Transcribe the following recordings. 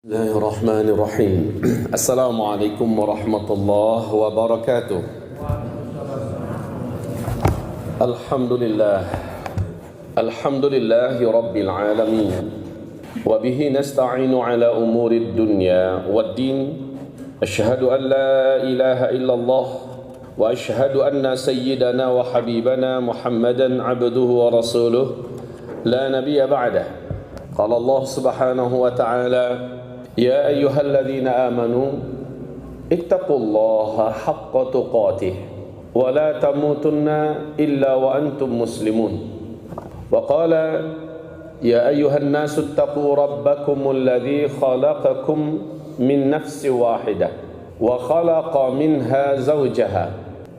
Bismillahirrahmanirrahim. Assalamualaikum warahmatullahi wabarakatuh. Alhamdulillah. Alhamdulillahi rabbil alamin. Wa bihi nasta'inu ala umuri dunya waddin. Ashhadu an la ilaha illallah wa ashhadu anna sayyidana wa habibana Muhammadan abduhu wa rasuluh la nabiyya ba'dah. Qala Allah subhanahu wa ta'ala: يا أيها الذين آمنوا اتقوا الله حق تقاته ولا تموتن إلا وأنتم مسلمون وقال يا أيها الناس اتقوا ربكم الذي خلقكم من نفس واحدة وخلق منها زوجها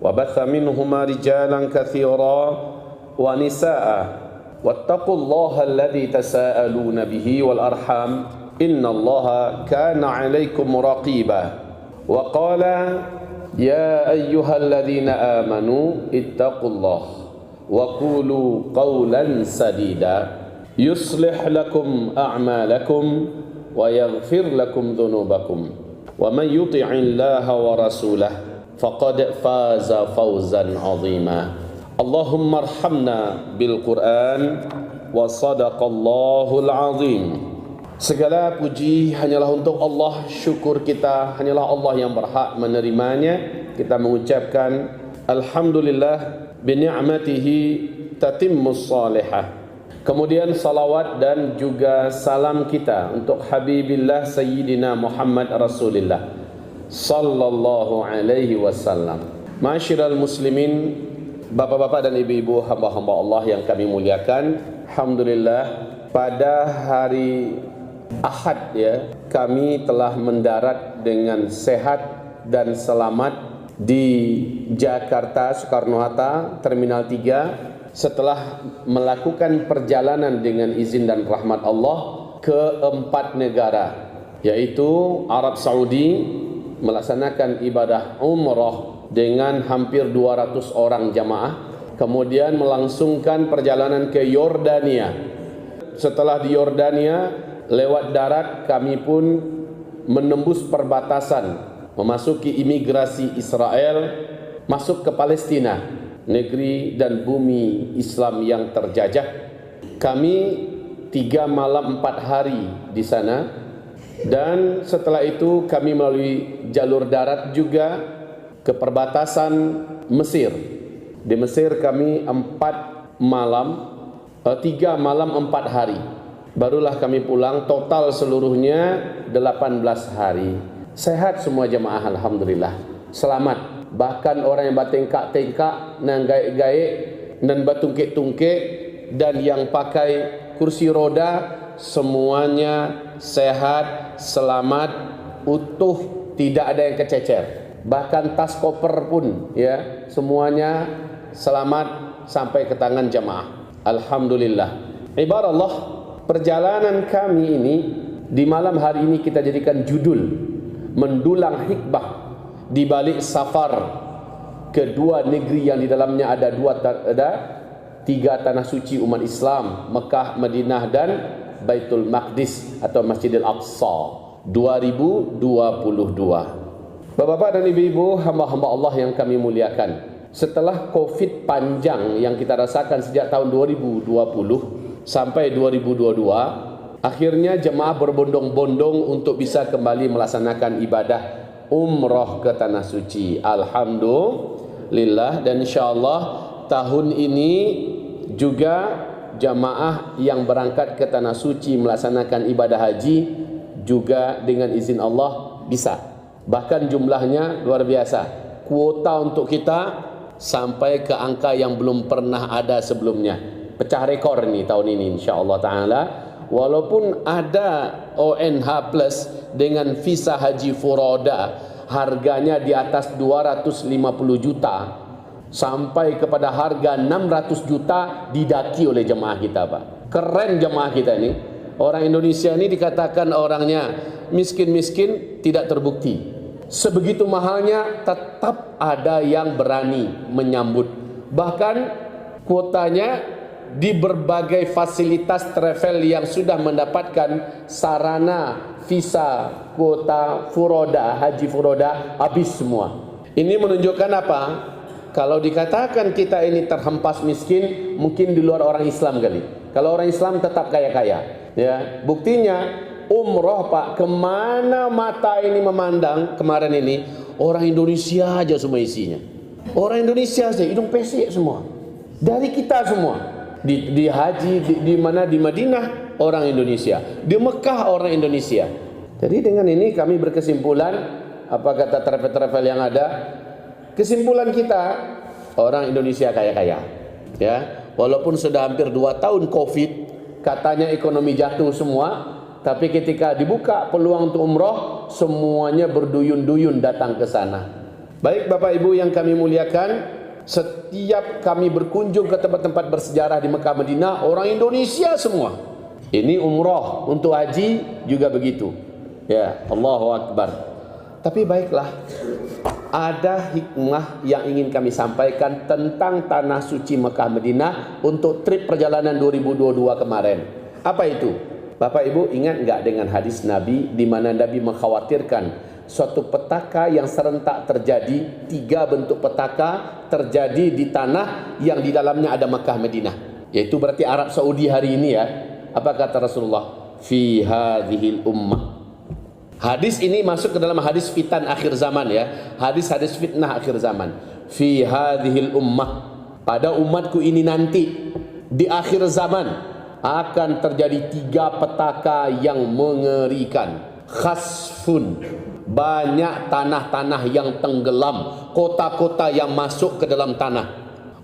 وبث منهما رجالا كثيرا ونساء واتقوا الله الذي تساءلون به والأرحام إن الله كان عليكم رقيبا وقال يا أيها الذين آمنوا اتقوا الله وقولوا قولا سديدا يصلح لكم أعمالكم ويغفر لكم ذنوبكم ومن يطع الله ورسوله فقد فاز فوزا عظيما اللهم ارحمنا بالقرآن وصدق الله العظيم. Segala puji hanyalah untuk Allah, syukur kita hanyalah Allah yang berhak menerimanya. Kita mengucapkan alhamdulillah bi ni'matihi tatimmus salihah. Kemudian salawat dan juga salam kita untuk Habibillah Sayyidina Muhammad Rasulullah sallallahu alaihi wasallam. Ma'asyiral muslimin, bapak-bapak dan ibu-ibu, hamba-hamba Allah yang kami muliakan, alhamdulillah pada hari Ahad kami telah mendarat dengan sehat dan selamat di Jakarta Soekarno-Hatta Terminal 3 setelah melakukan perjalanan dengan izin dan rahmat Allah ke 4 negara, yaitu Arab Saudi, melaksanakan ibadah umrah dengan hampir 200 orang jamaah, kemudian melangsungkan perjalanan ke Yordania. Setelah di Yordania, lewat darat kami pun menembus perbatasan, memasuki imigrasi Israel, masuk ke Palestina, negeri dan bumi Islam yang terjajah. Kami 3 malam 4 hari di sana, dan setelah itu kami melalui jalur darat juga ke perbatasan Mesir. Di Mesir kami 3 malam 4 hari. Barulah kami pulang, total seluruhnya 18 hari. Sehat semua jemaah, alhamdulillah. Selamat. Bahkan orang yang batengkak-tengkak, nan gaik-gaik, nan batungkik-tungkik, dan yang pakai kursi roda, semuanya sehat, selamat, utuh, tidak ada yang kececer. Bahkan tas koper pun semuanya selamat sampai ke tangan jemaah. Alhamdulillah. Ibaratullah, perjalanan kami ini di malam hari ini kita jadikan judul mendulang hikmah di balik safar kedua negeri yang di dalamnya ada 3 tanah suci umat Islam, Mekah, Madinah dan Baitul Maqdis atau Masjidil Aqsa 2022. Bapak-bapak dan ibu-ibu, hamba-hamba Allah yang kami muliakan, setelah Covid panjang yang kita rasakan sejak tahun 2020 sampai 2022, akhirnya jemaah berbondong-bondong untuk bisa kembali melaksanakan ibadah umrah ke Tanah Suci. Alhamdulillah, dan insyaAllah tahun ini juga jemaah yang berangkat ke Tanah Suci melaksanakan ibadah haji juga dengan izin Allah bisa. Bahkan jumlahnya luar biasa. Kuota untuk kita sampai ke angka yang belum pernah ada sebelumnya. Pecah rekor nih tahun ini insyaAllah ta'ala. Walaupun ada ONH plus dengan visa haji furoda, harganya di atas 250 juta sampai kepada harga 600 juta didaki oleh jemaah kita, Pak. Keren jemaah kita ini. Orang Indonesia ini dikatakan orangnya miskin-miskin, tidak terbukti. Sebegitu mahalnya tetap ada yang berani menyambut. Bahkan kuotanya di berbagai fasilitas travel yang sudah mendapatkan sarana visa kuota furoda, haji furoda, habis semua. Ini menunjukkan apa? Kalau dikatakan kita ini terhempas miskin, mungkin di luar orang Islam kali. Kalau orang Islam tetap kaya-kaya. Ya, buktinya umroh Pak, kemana mata ini memandang kemarin ini, orang Indonesia aja semua isinya. Orang Indonesia saja, hidung pesek semua. Dari kita semua. Di haji di mana, di Madinah orang Indonesia, di Mekah orang Indonesia. Jadi dengan ini kami berkesimpulan, apa kata travel-travel yang ada, kesimpulan kita orang Indonesia kaya-kaya. Ya, walaupun sudah hampir 2 tahun Covid, katanya ekonomi jatuh semua, tapi ketika dibuka peluang untuk umroh, semuanya berduyun-duyun datang ke sana. Baik Bapak Ibu yang kami muliakan, setiap kami berkunjung ke tempat-tempat bersejarah di Mekah Madinah, orang Indonesia semua. Ini umroh, untuk haji juga begitu. Ya, Allahu Akbar. Tapi baiklah, ada hikmah yang ingin kami sampaikan tentang tanah suci Mekah Madinah untuk trip perjalanan 2022 kemarin. Apa itu? Bapak Ibu ingat enggak dengan hadis Nabi di mana Nabi mengkhawatirkan suatu petaka yang serentak terjadi, 3 bentuk petaka terjadi di tanah yang di dalamnya ada Mekah Madinah, yaitu berarti Arab Saudi hari ini ya. Apa kata Rasulullah? Fi hadhil ummah. Hadis ini masuk ke dalam hadis fitan akhir zaman ya, hadis-hadis fitnah akhir zaman. Fi hadhil ummah, pada umatku ini nanti di akhir zaman akan terjadi 3 petaka yang mengerikan. Khasfun, banyak tanah-tanah yang tenggelam, kota-kota yang masuk ke dalam tanah.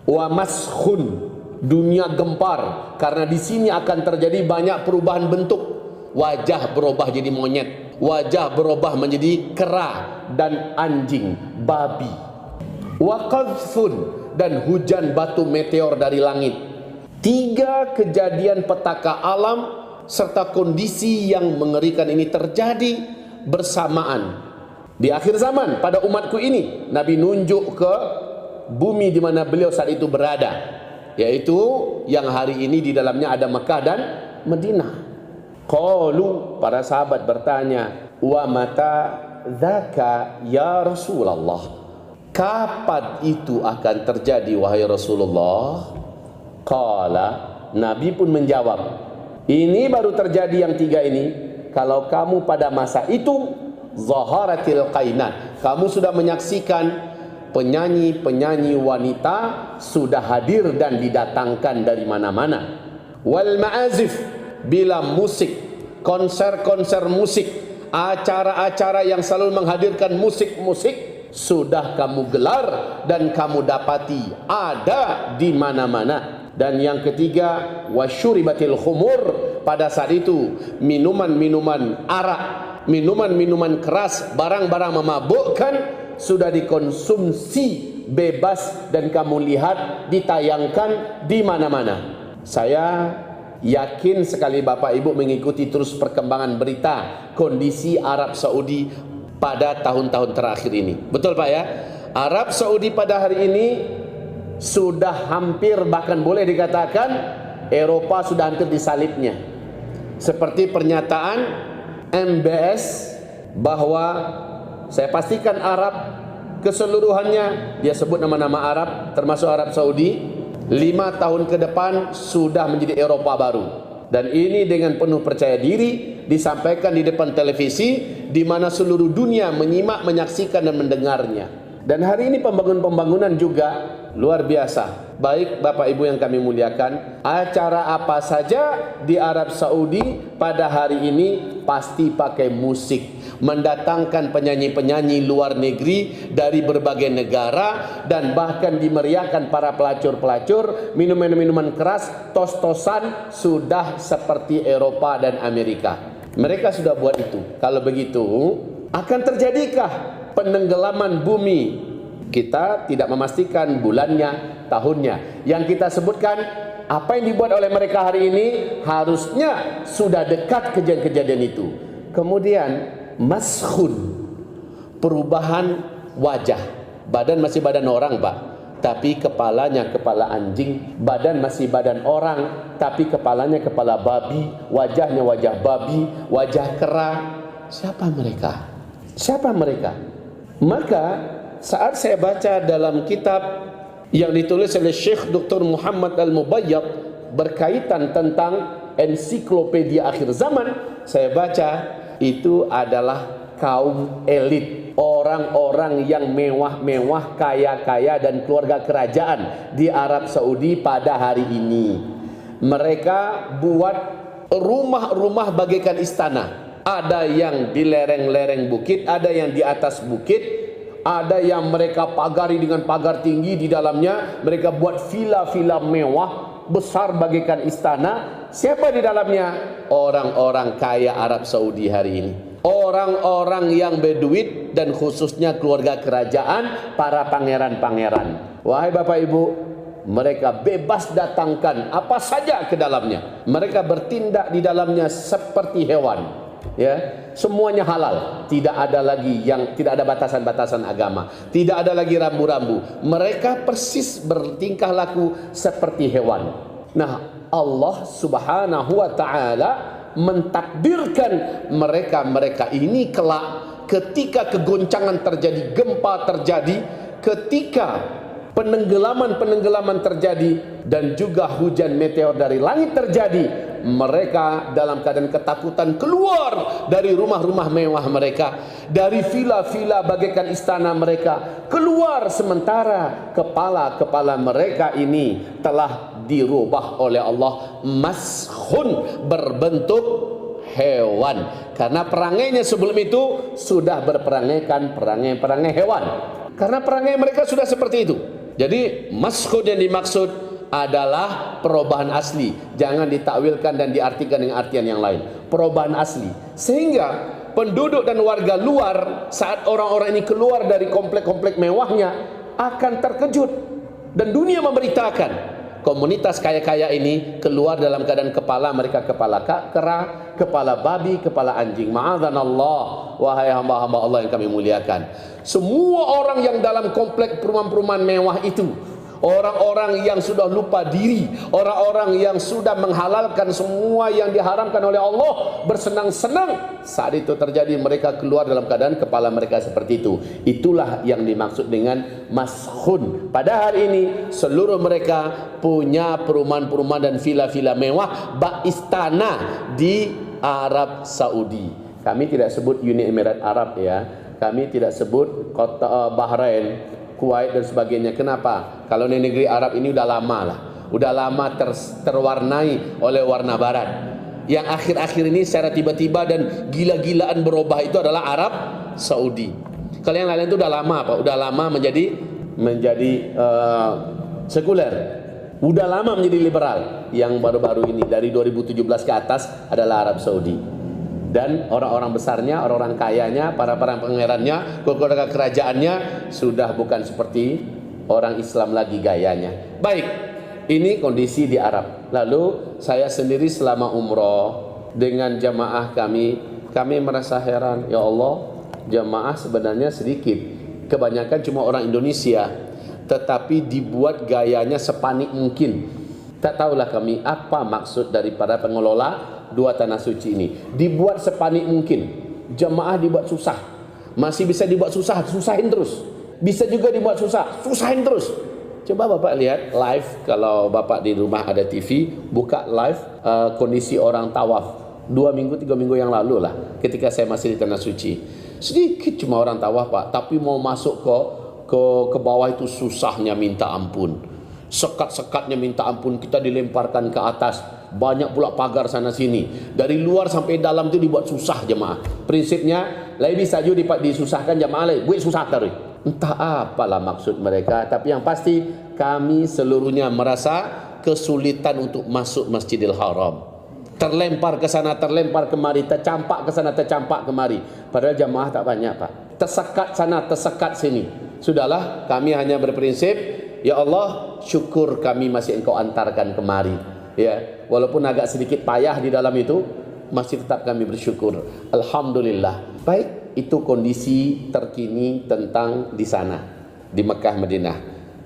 Wa maskhun, dunia gempar, karena di sini akan terjadi banyak perubahan bentuk. Wajah berubah jadi monyet, wajah berubah menjadi kera dan anjing, babi. Wa qadhfun, dan hujan batu meteor dari langit. 3 kejadian petaka alam serta kondisi yang mengerikan ini terjadi bersamaan di akhir zaman pada umatku ini. Nabi nunjuk ke bumi di mana beliau saat itu berada, yaitu yang hari ini di dalamnya ada Mekah dan Madinah. Qalu, para sahabat bertanya, wa mata dzaka ya Rasulullah, kapan itu akan terjadi wahai Rasulullah? Qala, Nabi pun menjawab, ini baru terjadi yang 3 ini kalau kamu pada masa itu zaharatil qainat, kamu sudah menyaksikan penyanyi-penyanyi wanita sudah hadir dan didatangkan dari mana-mana. Wal ma'azif, bila musik, konser-konser musik, acara-acara yang selalu menghadirkan musik-musik sudah kamu gelar dan kamu dapati ada di mana-mana. Dan yang ketiga, wasyuribatil khumur, pada saat itu minuman-minuman arak, minuman-minuman keras, barang-barang memabukkan sudah dikonsumsi bebas dan kamu lihat ditayangkan di mana-mana. Saya yakin sekali Bapak Ibu mengikuti terus perkembangan berita kondisi Arab Saudi pada tahun-tahun terakhir ini. Betul Pak ya? Arab Saudi pada hari ini sudah hampir, bahkan boleh dikatakan Eropa sudah hampir disalibnya. Seperti pernyataan MBS bahwa saya pastikan Arab keseluruhannya, dia sebut nama-nama Arab termasuk Arab Saudi, 5 tahun ke depan sudah menjadi Eropa baru. Dan ini dengan penuh percaya diri disampaikan di depan televisi di mana seluruh dunia menyimak, menyaksikan dan mendengarnya. Dan hari ini pembangunan juga luar biasa. Baik Bapak Ibu yang kami muliakan, acara apa saja di Arab Saudi pada hari ini pasti pakai musik, mendatangkan penyanyi-penyanyi luar negeri dari berbagai negara, dan bahkan dimeriahkan para pelacur-pelacur, minuman-minuman keras, tos-tosan sudah seperti Eropa dan Amerika. Mereka sudah buat itu. Kalau begitu, akan terjadikah penenggelaman bumi? Kita tidak memastikan bulannya, tahunnya. Yang kita sebutkan, apa yang dibuat oleh mereka hari ini harusnya sudah dekat kejadian-kejadian itu. Kemudian maskhun, perubahan wajah. Badan masih badan orang Pak, tapi kepalanya kepala anjing, badan masih badan orang, tapi kepalanya kepala babi, wajahnya wajah babi, wajah kera. Siapa mereka? Siapa mereka? Maka saat saya baca dalam kitab yang ditulis oleh Syekh Dr. Muhammad Al-Mubayyad berkaitan tentang ensiklopedia akhir zaman, saya baca itu adalah kaum elit, orang-orang yang mewah-mewah, kaya-kaya dan keluarga kerajaan di Arab Saudi pada hari ini. Mereka buat rumah-rumah bagaikan istana. Ada yang di lereng-lereng bukit, ada yang di atas bukit, ada yang mereka pagari dengan pagar tinggi di dalamnya. Mereka buat villa-villa mewah, besar bagaikan istana. Siapa di dalamnya? Orang-orang kaya Arab Saudi hari ini. Orang-orang yang berduit dan khususnya keluarga kerajaan, para pangeran-pangeran. Wahai Bapak Ibu, mereka bebas datangkan apa saja ke dalamnya. Mereka bertindak di dalamnya seperti hewan. Ya, semuanya halal. Tidak ada lagi tidak ada batasan-batasan agama. Tidak ada lagi rambu-rambu. Mereka persis bertingkah laku seperti hewan. Nah, Allah Subhanahu wa taala mentakdirkan mereka ini kelak ketika kegoncangan terjadi, gempa terjadi, ketika penenggelaman terjadi dan juga hujan meteor dari langit terjadi, mereka dalam keadaan ketakutan keluar dari rumah-rumah mewah mereka, dari villa-villa bagaikan istana mereka, keluar sementara kepala-kepala mereka ini telah dirubah oleh Allah mashun, berbentuk hewan. Karena perangainya sebelum itu sudah berperangaikan perangai hewan. Karena perangai mereka sudah seperti itu. Jadi mashun yang dimaksud adalah perubahan asli. Jangan ditakwilkan dan diartikan dengan artian yang lain. Perubahan asli. Sehingga penduduk dan warga luar saat orang-orang ini keluar dari komplek-komplek mewahnya akan terkejut. Dan dunia memberitakan komunitas kaya-kaya ini keluar dalam keadaan kepala mereka kepala kera, kepala babi, kepala anjing. Ma'adzanallah, wahai hamba-hamba Allah yang kami muliakan. Semua orang yang dalam komplek perumahan-perumahan mewah itu, orang-orang yang sudah lupa diri, orang-orang yang sudah menghalalkan semua yang diharamkan oleh Allah, bersenang-senang saat itu terjadi, mereka keluar dalam keadaan kepala mereka seperti itu. Itulah yang dimaksud dengan mashun. Pada hari ini seluruh mereka punya perumahan-perumahan dan villa-villa mewah, bak istana di Arab Saudi. Kami tidak sebut Uni Emirat Arab ya. Kami tidak sebut kota Bahrain, Kuwait dan sebagainya. Kenapa? Kalau di negeri Arab ini udah lama lah, udah lama terwarnai oleh warna barat. Yang akhir-akhir ini secara tiba-tiba dan gila-gilaan berubah itu adalah Arab Saudi. Kalau yang lain itu udah lama Pak, udah lama menjadi sekuler, udah lama menjadi liberal. Yang baru-baru ini dari 2017 ke atas adalah Arab Saudi. Dan orang-orang besarnya, orang-orang kayanya, para pangerannya, keluarga kerajaannya sudah bukan seperti orang Islam lagi gayanya. Baik, ini kondisi di Arab. Lalu saya sendiri selama umroh dengan jamaah kami merasa heran. Ya Allah, jamaah sebenarnya sedikit, kebanyakan cuma orang Indonesia, tetapi dibuat gayanya sepanik mungkin. Tak tahulah kami apa maksud daripada pengelola dua tanah suci ini. Dibuat sepanik mungkin. Jamaah dibuat susah. Masih bisa dibuat susah, susahin terus. Bisa juga dibuat susah, susahin terus. Coba Bapak lihat live, kalau Bapak di rumah ada TV, buka live kondisi orang tawaf 2 minggu 3 minggu yang lalu lah, ketika saya masih di tanah suci. Sedikit cuma orang tawaf Pak, tapi mau masuk ke bawah itu susahnya minta ampun. Sekat-sekatnya minta ampun, kita dilemparkan ke atas, banyak pula pagar sana sini, dari luar sampai dalam itu dibuat susah jemaah. Prinsipnya lebih saja disusahkan jemaah lain, buat susah terus. Entah apalah maksud mereka, tapi yang pasti kami seluruhnya merasa kesulitan untuk masuk Masjidil Haram. Terlempar ke sana, terlempar kemari, tercampak ke sana, tercampak kemari. Padahal jemaah tak banyak Pak. Tersekat sana, tersekat sini. Sudahlah, kami hanya berprinsip, ya Allah, syukur kami masih Engkau antarkan kemari. Ya, walaupun agak sedikit payah di dalam itu, masih tetap kami bersyukur. Alhamdulillah. Baik, itu kondisi terkini tentang di sana, di Mekah Madinah.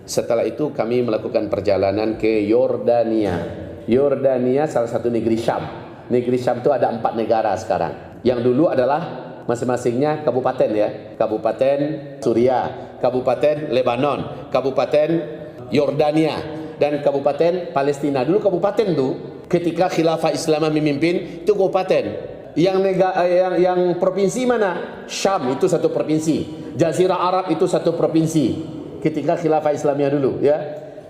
Setelah itu kami melakukan perjalanan ke Yordania. Yordania salah satu negeri Syam. Negeri Syam itu ada 4 negara sekarang. Yang dulu adalah masing-masingnya kabupaten ya. Kabupaten Suriah, Kabupaten Lebanon, Kabupaten Yordania, dan Kabupaten Palestina. Dulu kabupaten tuh ketika Khilafah Islam memimpin itu kabupaten. Yang provinsi mana? Syam itu satu provinsi. Jazirah Arab itu satu provinsi ketika Khilafah Islamiyah dulu ya.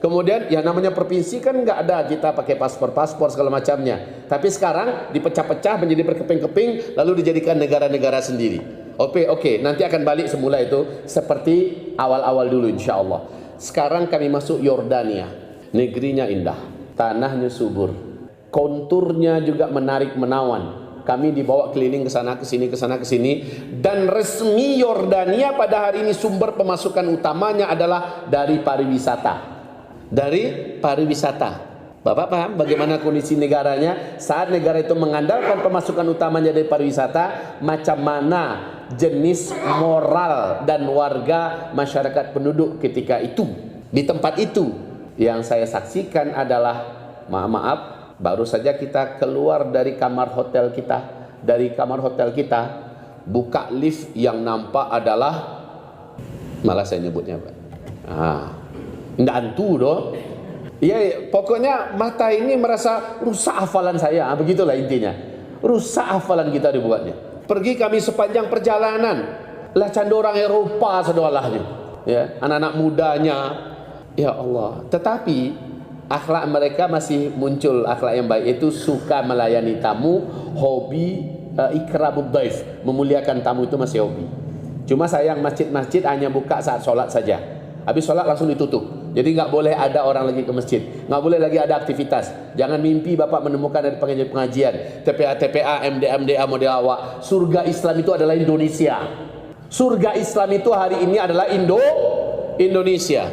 Kemudian yang namanya provinsi kan nggak ada kita pakai paspor segala macamnya. Tapi sekarang dipecah-pecah menjadi berkeping-keping lalu dijadikan negara-negara sendiri. Oke, nanti akan balik semula itu seperti awal-awal dulu insya Allah. Sekarang kami masuk Yordania. Negerinya indah, tanahnya subur, konturnya juga menarik menawan. Kami dibawa keliling ke sana ke sini, dan resmi Yordania pada hari ini sumber pemasukan utamanya adalah dari pariwisata. Dari pariwisata. Bapak paham bagaimana kondisi negaranya? Saat negara itu mengandalkan pemasukan utamanya dari pariwisata, macam mana jenis moral dan warga masyarakat penduduk ketika itu di tempat itu. Yang saya saksikan adalah maaf, baru saja kita keluar dari kamar hotel kita, buka lift, yang nampak adalah, malah saya nyebutnya Pak, nggak hantu doh. Ya, pokoknya mata ini merasa rusak hafalan saya, begitulah intinya. Rusak hafalan kita dibuatnya. Pergi kami sepanjang perjalanan, lah canda orang Eropa sedolahnya, ya, anak-anak mudanya, ya Allah. Tetapi akhlak mereka masih muncul, akhlak yang baik itu suka melayani tamu, hobi ikramud dhaif, memuliakan tamu itu masih hobi. Cuma sayang masjid-masjid hanya buka saat sholat saja. Habis sholat langsung ditutup. Jadi nggak boleh ada orang lagi ke masjid, nggak boleh lagi ada aktivitas. Jangan mimpi Bapak menemukan dari pengajian, TPA, MDA model awak. Surga Islam itu adalah Indonesia. Surga Islam itu hari ini adalah Indonesia.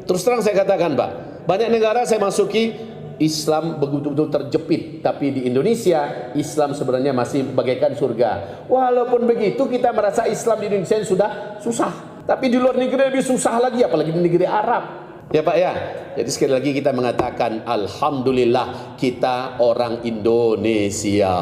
Terus terang saya katakan Pak, banyak negara saya masuki, Islam betul-betul terjepit. Tapi di Indonesia, Islam sebenarnya masih bagaikan surga. Walaupun begitu, kita merasa Islam di Indonesia sudah susah. Tapi di luar negeri lebih susah lagi, apalagi di negeri Arab. Ya Pak ya. Jadi sekali lagi kita mengatakan, Alhamdulillah kita orang Indonesia.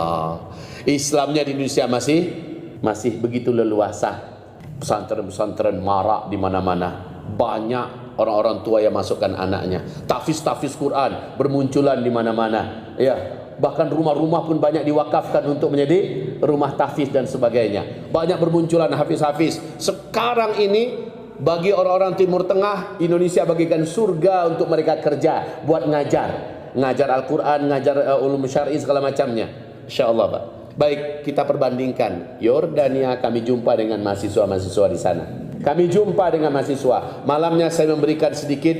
Islamnya di Indonesia masih begitu leluasa. Pesantren-pesantren marak di mana-mana. Banyak orang-orang tua yang masukkan anaknya. Tahfiz Quran bermunculan di mana-mana. Ya, bahkan rumah-rumah pun banyak diwakafkan untuk menjadi rumah tahfiz dan sebagainya. Banyak bermunculan hafiz-hafiz. Sekarang ini bagi orang-orang Timur Tengah, Indonesia bagikan surga untuk mereka kerja, buat ngajar Al-Quran, ngajar ulum syar'i segala macamnya. Insyaallah Pak. Baik, kita perbandingkan Yordania, kami jumpa dengan mahasiswa-mahasiswa di sana. Kami jumpa dengan mahasiswa. Malamnya saya memberikan sedikit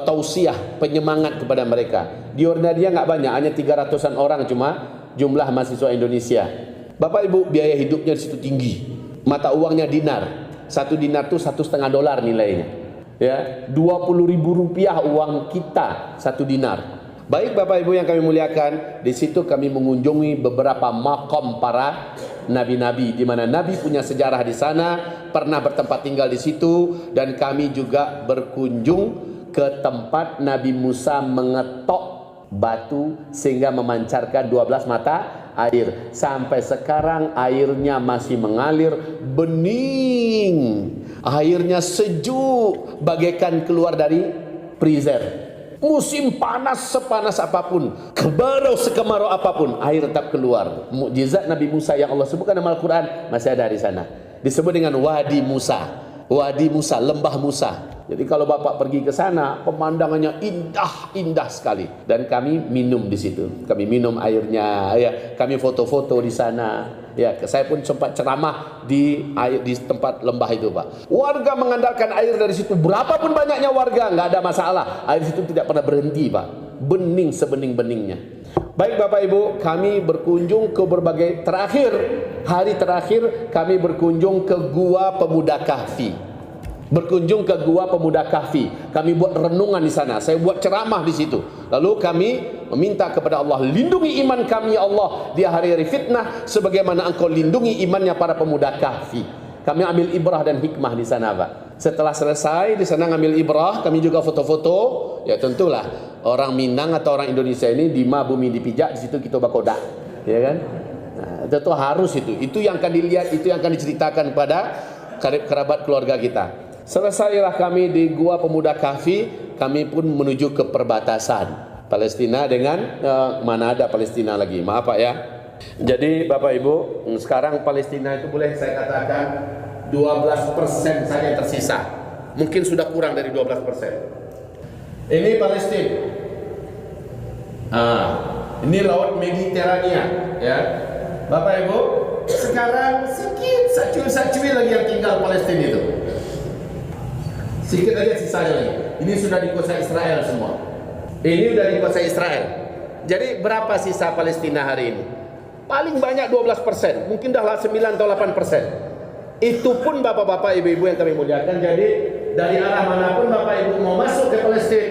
tausiah, penyemangat kepada mereka. Di Yordania nggak banyak, hanya 300-an orang cuma jumlah mahasiswa Indonesia. Bapak Ibu, biaya hidupnya di situ tinggi. Mata uangnya dinar. 1 dinar itu $1,5 nilainya. Ya, Rp20.000 uang kita 1 dinar. Baik Bapak Ibu yang kami muliakan, di situ kami mengunjungi beberapa makam para nabi-nabi, di mana nabi punya sejarah di sana, pernah bertempat tinggal di situ, dan kami juga berkunjung ke tempat Nabi Musa mengetok batu sehingga memancarkan 12 mata air. Sampai sekarang airnya masih mengalir bening, airnya sejuk bagaikan keluar dari freezer. Musim panas sepanas apapun, kemarau sekemarau apapun, air tetap keluar. Mukjizat Nabi Musa yang Allah sebutkan dalam Al-Quran masih ada di sana. Disebut dengan Wadi Musa, Lembah Musa. Jadi kalau Bapak pergi ke sana, pemandangannya indah sekali. Dan kami minum di situ. Kami minum airnya, ya. Kami foto-foto di sana. Ya, saya pun sempat ceramah di tempat lembah itu, Pak. Warga mengandalkan air dari situ. Berapapun banyaknya warga, nggak ada masalah. Air situ tidak pernah berhenti, Pak. Bening sebening-beningnya. Baik Bapak Ibu, kami berkunjung ke berbagai hari terakhir kami berkunjung ke Gua Pemuda Kahfi. Kami buat renungan di sana. Saya buat ceramah di situ. Lalu kami meminta kepada Allah, lindungi iman kami ya Allah di hari-hari fitnah sebagaimana Engkau lindungi imannya para pemuda Kahfi. Kami ambil ibrah dan hikmah di sana, Pak. Setelah selesai di sana ngambil ibrah, kami juga foto-foto. Ya tentulah orang Minang atau orang Indonesia ini di ma bumi dipijak, di situ kita bakodak, ya kan? Nah, itu harus itu. Itu yang akan dilihat, itu yang akan diceritakan pada kerabat keluarga kita. Selesailah kami di Gua Pemuda Kahfi, kami pun menuju ke perbatasan Palestina dengan mana ada Palestina lagi. Maaf Pak ya. Jadi Bapak Ibu, sekarang Palestina itu boleh saya katakan 12% saja yang tersisa. Mungkin sudah kurang dari 12%. Ini Palestina. Ini Laut Mediterania, ya. Bapak Ibu, sekarang sedikit sacuil lagi yang tinggal Palestina itu. Sedikit aja sisanya lagi. Ini sudah dikuasai Israel semua. Ini sudah dikuasai Israel. Jadi berapa sisa Palestina hari ini? Paling banyak 12%, mungkin dah 9 atau 8%. Itu pun bapak-bapak, ibu-ibu yang kami muliakan. Jadi dari arah manapun bapak ibu mau masuk ke Palestina,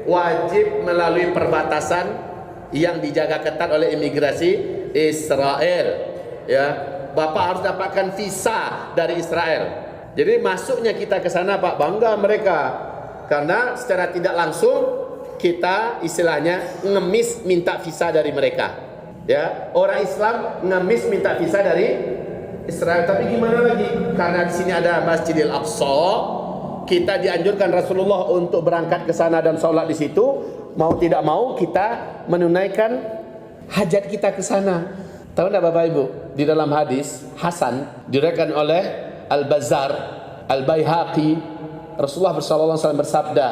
wajib melalui perbatasan yang dijaga ketat oleh imigrasi Israel. Ya, bapak harus dapatkan visa dari Israel. Jadi masuknya kita ke sana Pak, bangga mereka. Karena secara tidak langsung kita istilahnya ngemis minta visa dari mereka. Ya, orang Islam ngemis minta visa dari Israel. Tapi gimana lagi? Karena di sini ada Masjidil Aqsa, kita dianjurkan Rasulullah untuk berangkat ke sana dan sholat di situ. Mau tidak mau kita menunaikan hajat kita ke sana. Tahu enggak Bapak Ibu? Di dalam hadis Hasan diriwayatkan oleh Al-Bazzar, Al-Baihaqi, Rasulullah SAW bersabda,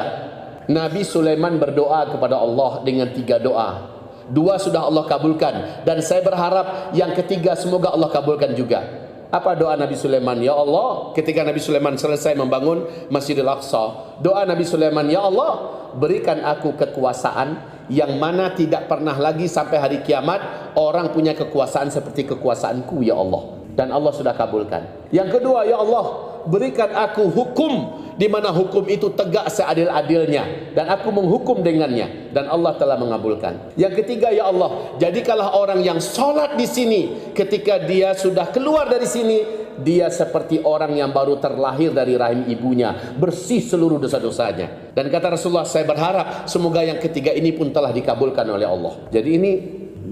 Nabi Sulaiman berdoa kepada Allah dengan 3 doa. 2 sudah Allah kabulkan, dan saya berharap yang ketiga semoga Allah kabulkan juga. Apa doa Nabi Sulaiman? Ya Allah, ketika Nabi Sulaiman selesai membangun Masjidil Aqsa, doa Nabi Sulaiman, ya Allah, berikan aku kekuasaan yang mana tidak pernah lagi sampai hari kiamat orang punya kekuasaan seperti kekuasaanku ya Allah. Dan Allah sudah kabulkan. Yang kedua, ya Allah, berikan aku hukum di mana hukum itu tegak seadil-adilnya dan aku menghukum dengannya, dan Allah telah mengabulkan. Yang ketiga, ya Allah, jadikanlah orang yang sholat di sini ketika dia sudah keluar dari sini, dia seperti orang yang baru terlahir dari rahim ibunya, bersih seluruh dosa-dosanya. Dan kata Rasulullah, saya berharap semoga yang ketiga ini pun telah dikabulkan oleh Allah. Jadi ini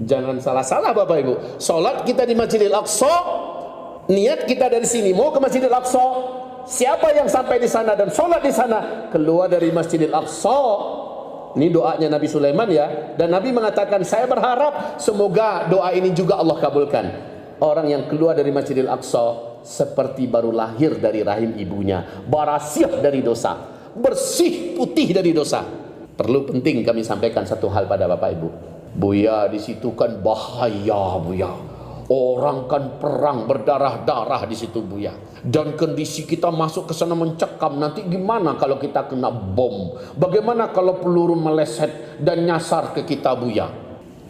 jangan salah-salah Bapak Ibu. Sholat kita di Masjidil Aqsa, niat kita dari sini mau ke Masjidil Aqsa. Siapa yang sampai di sana dan sholat di sana, keluar dari Masjidil Aqsa. Ini doanya Nabi Sulaiman ya. Dan Nabi mengatakan, saya berharap semoga doa ini juga Allah kabulkan. Orang yang keluar dari Masjidil Aqsa seperti baru lahir dari rahim ibunya, barasiah dari dosa, bersih putih dari dosa. Perlu penting kami sampaikan satu hal pada Bapak Ibu. Buya, di situ kan bahaya Buya. Orang kan perang berdarah-darah di situ Buya. Dan kondisi kita masuk ke sana mencekam. Nanti gimana kalau kita kena bom? Bagaimana kalau peluru meleset dan nyasar ke kita Buya?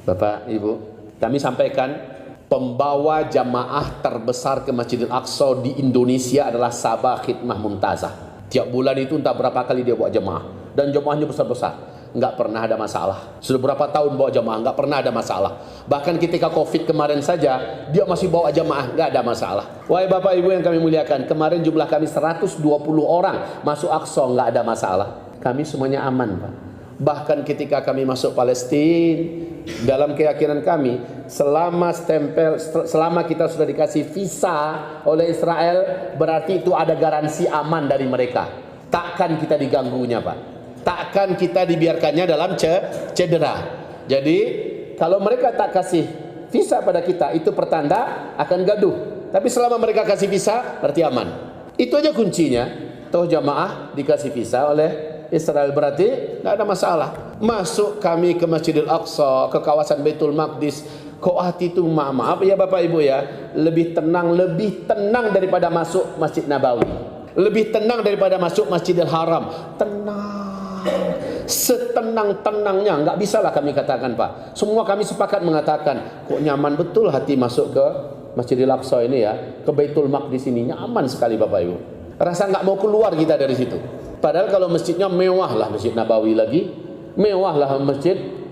Bapak Ibu, kami sampaikan, pembawa jamaah terbesar ke Masjidil Aqsa di Indonesia adalah Sabah Khidmah Muntazah. Tiap bulan itu entah berapa kali dia bawa jamaah, dan jamaahnya besar-besar. Enggak pernah ada masalah. Sudah berapa tahun bawa jamaah, enggak pernah ada masalah. Bahkan ketika Covid kemarin saja, dia masih bawa jamaah, enggak ada masalah. Wahai Bapak Ibu yang kami muliakan, kemarin jumlah kami 120 orang masuk Aqsa, enggak ada masalah. Kami semuanya aman, Pak. Bahkan ketika kami masuk Palestina, dalam keyakinan kami, selama kita sudah dikasih visa oleh Israel, berarti itu ada garansi aman dari mereka. Takkan kita diganggunya, Pak. Takkan kita dibiarkannya dalam cedera. Jadi kalau mereka tak kasih visa pada kita, itu pertanda akan gaduh. Tapi selama mereka kasih visa, berarti aman. Itu aja kuncinya. Toh jamaah dikasih visa oleh Israel, berarti tidak ada masalah. Masuk kami ke Masjidil Aqsa, ke kawasan Baitul Maqdis, kok hati itu maaf ya Bapak Ibu ya, lebih tenang daripada masuk Masjid Nabawi, lebih tenang daripada masuk Masjidil Haram. Tenang, setenang-tenangnya, nggak bisa lah kami katakan Pak. Semua kami sepakat mengatakan, kok nyaman betul hati masuk ke Masjidil Aqsa ini ya, ke Baitul Maqdis ini, nyaman sekali Bapak Ibu. Rasa nggak mau keluar kita dari situ. Padahal kalau masjidnya mewah lah Masjid Nabawi lagi, mewah lah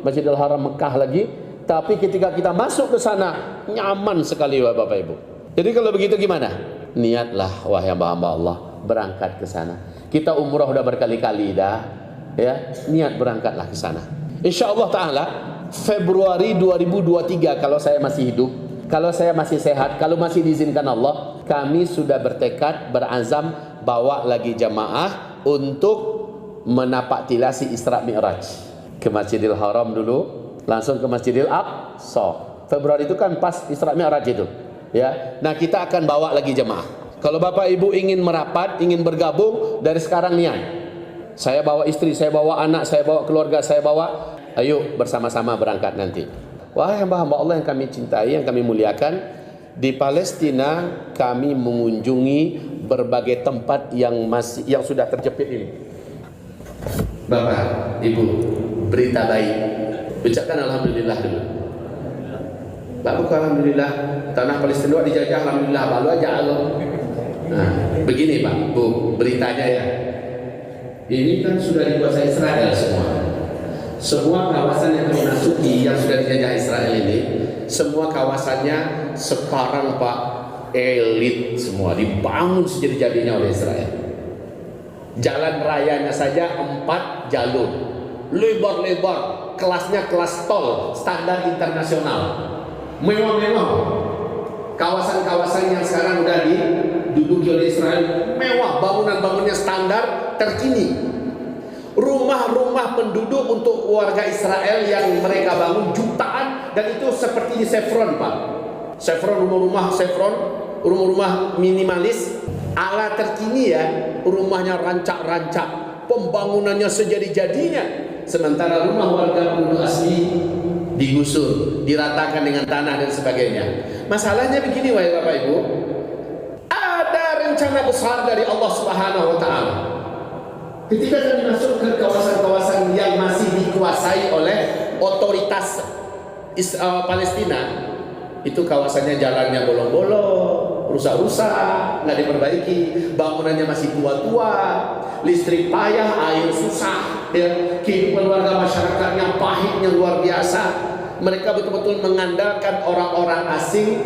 Masjidil Haram Mekah lagi. Tapi ketika kita masuk ke sana, nyaman sekali Bapak Ibu. Jadi kalau begitu gimana? Niatlah wahai hamba-hamba Allah, berangkat ke sana. Kita umrah udah berkali-kali dah, ya, niat berangkatlah ke sana. Insyaallah taala Februari 2023 kalau saya masih hidup, kalau saya masih sehat, kalau masih diizinkan Allah, kami sudah bertekad, berazam bawa lagi jamaah untuk menapak tilasi Isra Mi'raj ke Masjidil Haram dulu, langsung ke Masjidil Aqsa. Februari itu kan pas Isra Mi'raj itu, ya. Nah, kita akan bawa lagi jemaah. Kalau Bapak Ibu ingin merapat, ingin bergabung, dari sekarang niat. Saya bawa istri, saya bawa anak, saya bawa keluarga, saya bawa, ayo bersama-sama berangkat nanti. Wahai hamba-hamba Allah yang kami cintai, yang kami muliakan, di Palestina kami mengunjungi berbagai tempat yang sudah terjepit ini. Bapak, Ibu, berita baik. Ucapkan alhamdulillah dulu. Bapak, alhamdulillah, tanah Palestina dijajah, alhamdulillah, baru aja Allah. Nah, begini Pak, Bu, beritanya ya. Ini kan sudah dikuasai Israel semua. Semua kawasan yang kami masuki yang sudah dijajah Israel ini, semua kawasannya sekarang Pak elit semua, dibangun sejadi-jadinya oleh Israel. Jalan rayanya saja 4 jalur, lebar-lebar, kelasnya kelas tol standar internasional, mewah-mewah. Kawasan-kawasan yang sekarang udah diduduki oleh Israel mewah, bangunan-bangunnya standar terkini. Rumah-rumah penduduk untuk warga Israel yang mereka bangun jutaan, dan itu seperti di Chevron Pak. Chevron, rumah-rumah Chevron, rumah-rumah minimalis ala terkini ya, rumahnya rancak-rancak, pembangunannya sejadi-jadinya. Sementara rumah warga penduduk asli digusur, diratakan dengan tanah dan sebagainya. Masalahnya begini wahai Bapak Ibu, ada rencana besar dari Allah Subhanahu wa taala. Ketika kami masuk ke kawasan-kawasan yang masih dikuasai oleh otoritas Palestina, itu kawasannya jalannya bolong-bolong, rusak-rusak, nggak diperbaiki, bangunannya masih tua-tua, listrik payah, air susah, ya, kehidupan warga masyarakatnya pahitnya luar biasa. Mereka betul-betul mengandalkan orang-orang asing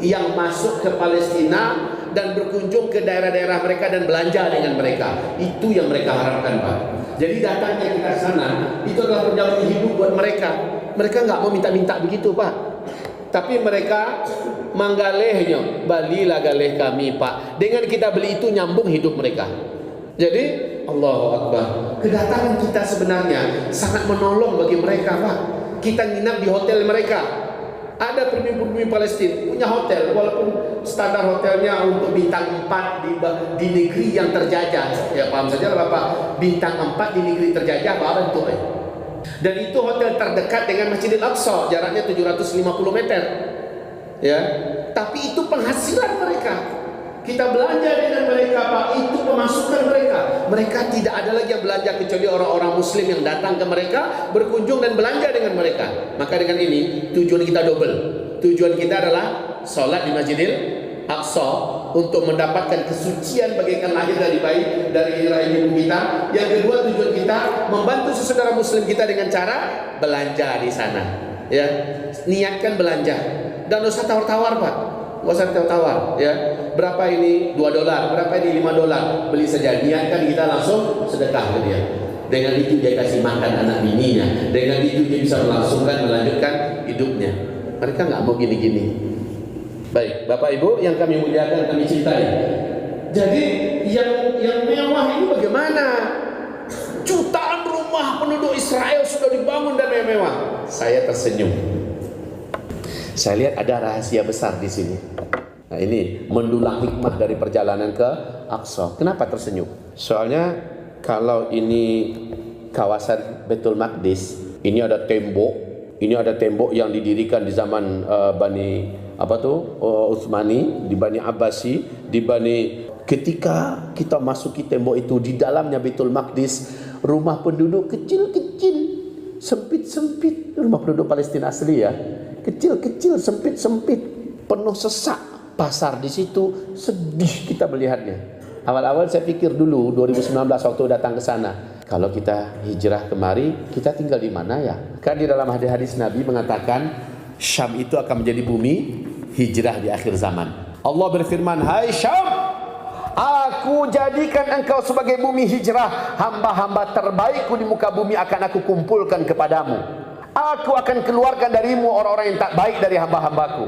yang masuk ke Palestina dan berkunjung ke daerah-daerah mereka dan belanja dengan mereka. Itu yang mereka harapkan Pak. Jadi datangnya kita ke sana itu adalah perjalanan hidup buat mereka. Mereka nggak mau minta-minta begitu Pak, tapi mereka manggalehnya, balilah galeh kami Pak. Dengan kita beli itu nyambung hidup mereka. Jadi Allahu Akbar, kedatangan kita sebenarnya sangat menolong bagi mereka Pak. Kita nginap di hotel mereka. Ada pribumi-pribumi Palestina punya hotel, walaupun standar hotelnya untuk bintang 4 di negeri yang terjajah. Ya paham saja lah Bapak, bintang 4 di negeri terjajah apa itu? Dan itu hotel terdekat dengan Masjidil Aqsa, jaraknya 750 meter. Ya, tapi itu penghasilan mereka. Kita belanja dengan mereka Pak, itu pemasukan mereka. Mereka tidak ada lagi yang belanja kecuali orang-orang Muslim yang datang ke mereka, berkunjung dan belanja dengan mereka. Maka dengan ini tujuan kita double. Tujuan kita adalah sholat di Masjidil Aqsa untuk mendapatkan kesucian bagaikan lahir dari bayi dari rahim ibu kita. Yang kedua, tujuan kita membantu saudara Muslim kita dengan cara belanja di sana. Ya, niatkan belanja dan tidak usah tawar-tawar Pak. Nggak usah tawar ya. Berapa ini? $2, berapa ini? $5. Beli saja, niatkan kita langsung sedekah ke dia. Dengan itu dia kasih makan anak bininya. Dengan itu dia bisa melanjutkan hidupnya. Mereka nggak mau gini-gini. Baik, Bapak Ibu yang kami muliakan, kami cintai. Jadi yang mewah ini bagaimana? Jutaan rumah penduduk Israel sudah dibangun dan mewah. Saya tersenyum. Saya lihat ada rahasia besar di sini. Nah, ini mendulang hikmah dari perjalanan ke Aqsa. Kenapa tersenyum? Soalnya kalau ini kawasan Baitul Maqdis, ini ada tembok yang didirikan di zaman Bani Utsmani, di Bani Abbasi, di Bani. Ketika kita masuki tembok itu, di dalamnya Baitul Maqdis, rumah penduduk kecil-kecil, sempit-sempit, rumah penduduk Palestina asli ya. Kecil-kecil, sempit-sempit, penuh sesak. Pasar di situ, sedih kita melihatnya. Awal-awal saya pikir dulu 2019 waktu datang ke sana, kalau kita hijrah kemari, kita tinggal di mana ya? Kan di dalam hadis Nabi mengatakan Syam itu akan menjadi bumi hijrah di akhir zaman. Allah berfirman, "Hai Syam, Aku jadikan engkau sebagai bumi hijrah. Hamba-hamba terbaikku di muka bumi akan aku kumpulkan kepadamu. Aku akan keluarkan darimu orang-orang yang tak baik dari hamba-hambaku.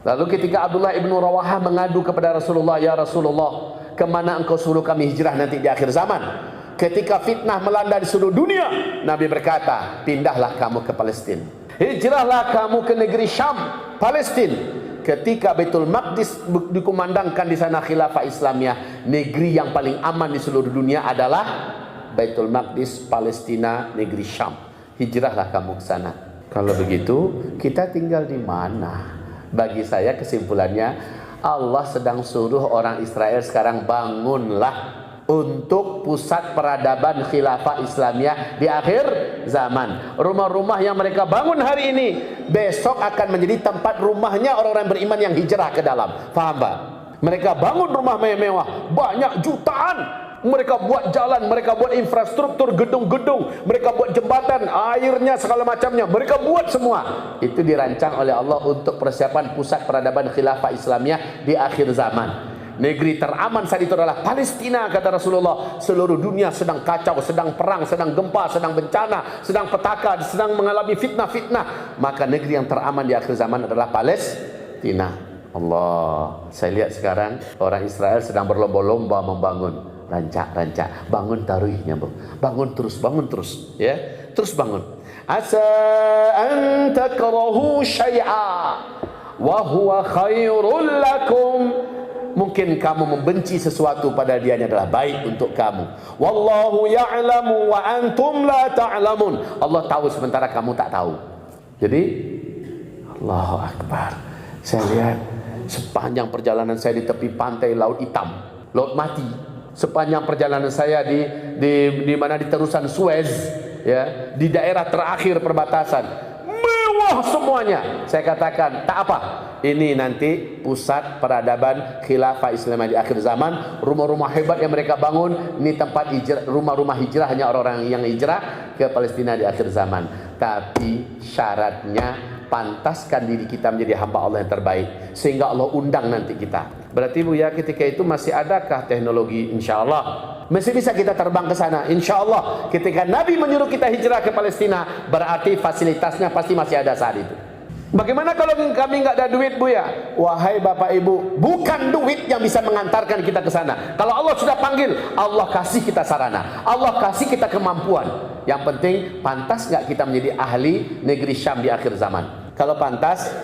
Lalu ketika Abdullah ibnu Rawahah mengadu kepada Rasulullah, ya Rasulullah, kemana engkau suruh kami hijrah nanti di akhir zaman? Ketika fitnah melanda di seluruh dunia, Nabi berkata, pindahlah kamu ke Palestina. Hijrahlah kamu ke negeri Syam, Palestina. Ketika Baitul Maqdis dikumandangkan di sana khilafah Islamiyah, negeri yang paling aman di seluruh dunia adalah Baitul Maqdis, Palestina, negeri Syam. Hijrahlah kamu ke sana. Kalau begitu, kita tinggal di mana? Bagi saya kesimpulannya, Allah sedang suruh orang Israel sekarang bangunlah untuk pusat peradaban khilafah Islamiyah di akhir zaman. Rumah-rumah yang mereka bangun hari ini besok akan menjadi tempat rumahnya orang-orang beriman yang hijrah ke dalam. Faham Pak? Mereka bangun rumah mewah, banyak jutaan. Mereka buat jalan, mereka buat infrastruktur, gedung-gedung, mereka buat jembatan, airnya segala macamnya, mereka buat semua. Itu dirancang oleh Allah untuk persiapan pusat peradaban khilafah Islamiyah di akhir zaman. Negeri teraman saat itu adalah Palestina, kata Rasulullah. Seluruh dunia sedang kacau, sedang perang, sedang gempa, sedang bencana, sedang petaka, sedang mengalami fitnah-fitnah. Maka negeri yang teraman di akhir zaman adalah Palestina. Allah, saya lihat sekarang orang Israel sedang berlomba-lomba membangun. Rancak, bangun taruhnya, bangun terus, ya, terus bangun. Asa an takrahu syai'a wa huwa khairul lakum. Mungkin kamu membenci sesuatu pada dianya adalah baik untuk kamu. Wallahu ya'lamu wa antum la ta'lamun. Allah tahu sementara kamu tak tahu. Jadi Allahu Akbar. Saya lihat sepanjang perjalanan saya di tepi pantai Laut Hitam, Laut Mati. Sepanjang perjalanan saya di mana di terusan Suez, ya, di daerah terakhir perbatasan, mewah semuanya. Saya katakan tak apa. Ini nanti pusat peradaban khilafah Islamiyah di akhir zaman. Rumah-rumah hebat yang mereka bangun, ini tempat hijrah, rumah-rumah hijrah hanya orang-orang yang hijrah ke Palestina di akhir zaman. Tapi syaratnya pantaskan diri kita menjadi hamba Allah yang terbaik, sehingga Allah undang nanti kita. Berarti Bu ya, ketika itu masih adakah teknologi? Insya Allah masih bisa kita terbang ke sana. Insya Allah ketika Nabi menyuruh kita hijrah ke Palestina, berarti fasilitasnya pasti masih ada saat itu. Bagaimana kalau kami nggak ada duit Bu ya? Wahai Bapak Ibu, bukan duit yang bisa mengantarkan kita ke sana. Kalau Allah sudah panggil, Allah kasih kita sarana, Allah kasih kita kemampuan. Yang penting pantas nggak kita menjadi ahli negeri Syam di akhir zaman. Kalau pantas,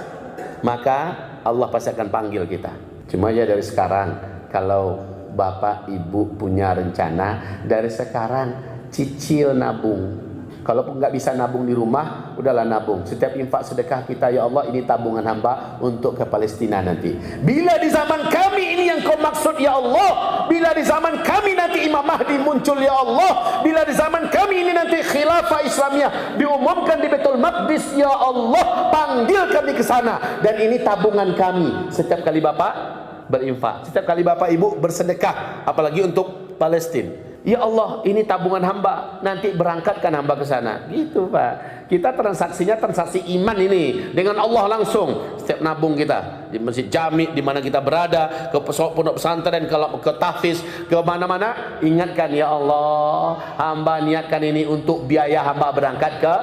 maka Allah pasti akan panggil kita. Cuma ya dari sekarang, kalau Bapak Ibu punya rencana, dari sekarang cicil nabung. Kalau nggak bisa nabung di rumah, udahlah nabung. Setiap infak sedekah kita, ya Allah, ini tabungan hamba untuk ke Palestina nanti. Bila di zaman kami ini yang kau maksud, ya Allah. Bila di zaman kami nanti Imam Mahdi muncul, ya Allah. Bila di zaman kami ini nanti khilafah Islamiyah diumumkan di Baitul Maqdis, ya Allah, panggil kami ke sana. Dan ini tabungan kami. Setiap kali Bapak berinfak, setiap kali Bapak Ibu bersedekah, apalagi untuk Palestina. Ya Allah, ini tabungan hamba, nanti berangkatkan hamba ke sana. Gitu Pak. Kita transaksinya transaksi iman ini dengan Allah langsung. Setiap nabung kita di Masjid Jami di mana kita berada, ke pondok pesantren, kalau ke tahfiz, ke mana-mana, ingatkan ya Allah, hamba niatkan ini untuk biaya hamba berangkat ke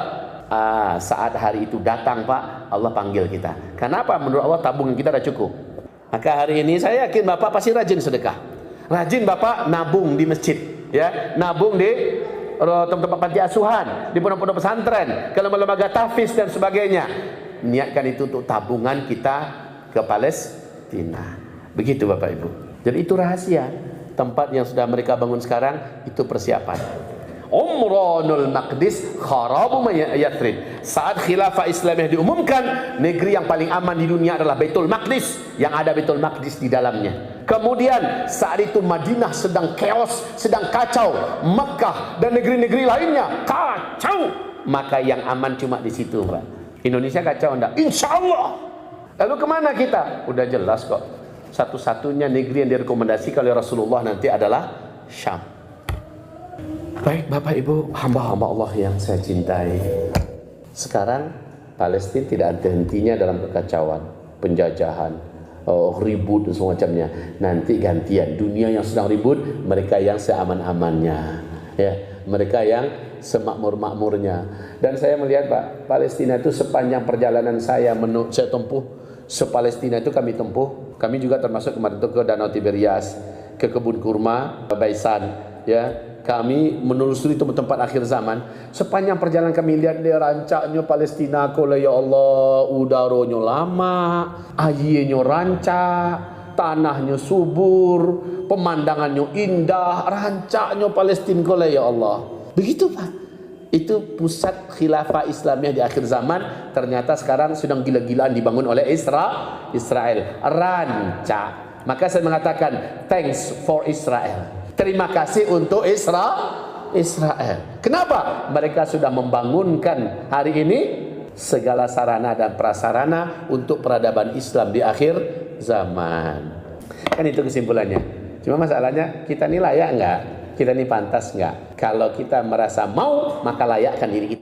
saat hari itu datang Pak, Allah panggil kita. Kenapa? Menurut Allah tabungan kita sudah cukup. Maka hari ini saya yakin Bapak pasti rajin sedekah. Rajin Bapak nabung di masjid, ya, nabung di tempat-tempat panti asuhan, di pondok-pondok pesantren, ke lembaga tahfiz dan sebagainya. Niatkan itu untuk tabungan kita ke Palestina. Begitu Bapak Ibu. Jadi itu rahasia. Tempat yang sudah mereka bangun sekarang itu persiapan. Umranul Maqdis kharabu Yathrib. Saat khilafah Islamiyah diumumkan, negeri yang paling aman di dunia adalah Baitul Maqdis, yang ada Baitul Maqdis di dalamnya. Kemudian saat itu Madinah sedang chaos, sedang kacau. Mekkah dan negeri-negeri lainnya kacau. Maka yang aman cuma di situ Pak. Indonesia kacau enggak? Insya Allah. Lalu kemana kita? Udah jelas kok. Satu-satunya negeri yang direkomendasikan oleh Rasulullah nanti adalah Syam. Baik Bapak Ibu, hamba-hamba Allah yang saya cintai. Sekarang Palestina tidak ada hentinya dalam kekacauan, penjajahan, ribut dan semacamnya. Nanti gantian, dunia yang sedang ribut, mereka yang seaman-amannya, ya, mereka yang semakmur-makmurnya. Dan saya melihat Pak, Palestina itu sepanjang perjalanan saya tempuh, se-Palestina itu kami tempuh. Kami juga termasuk kemarin itu ke Danau Tiberias, ke kebun kurma Baisan, ya. Kami menelusuri tempat-tempat akhir zaman. Sepanjang perjalanan kami lihat dia rancaknya Palestina kole, ya Allah, udaranya lama, airnya rancak, tanahnya subur, pemandangannya indah, rancaknya Palestina kole, ya Allah. Begitu Pak. Itu pusat khilafah Islamiyah di akhir zaman. Ternyata sekarang sedang gila-gilaan dibangun oleh Israel. Rancak. Maka saya mengatakan thanks for Israel. Terima kasih untuk Israel. Kenapa? Mereka sudah membangunkan hari ini segala sarana dan prasarana untuk peradaban Islam di akhir zaman. Kan itu kesimpulannya. Cuma masalahnya kita ini layak enggak? Kita ini pantas enggak? Kalau kita merasa mau, maka layakkan diri kita.